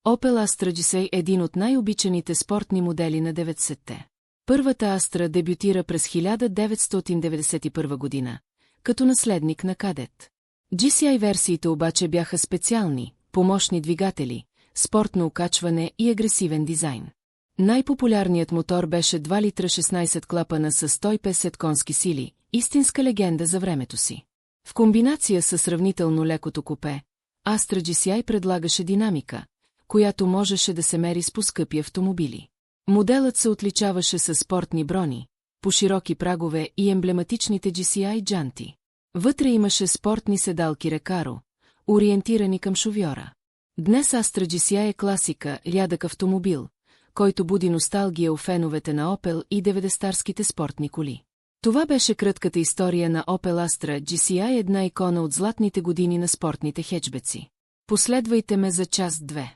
Opel Astra GSI е един от най-обичаните спортни модели на 90-те. Първата Astra дебютира през 1991 година, като наследник на Кадет. GSI-версиите обаче бяха специални, помощни двигатели, спортно окачване и агресивен дизайн. Най-популярният мотор беше 2 литра 16 клапана с 150 конски сили, истинска легенда за времето си. В комбинация с сравнително лекото купе, Astra GSI предлагаше динамика, която можеше да се мери с по-скъпи автомобили. Моделът се отличаваше със спортни брони, по-широки прагове и емблематичните GSI джанти. Вътре имаше спортни седалки Рекаро, ориентирани към шофьора. Днес Astra GSI е класика, рядък автомобил, който буди носталгия у феновете на Opel и 90-тарските спортни коли. Това беше кратката история на Opel Astra GSI, една икона от златните години на спортните хеджбеци. Последвайте ме за част 2.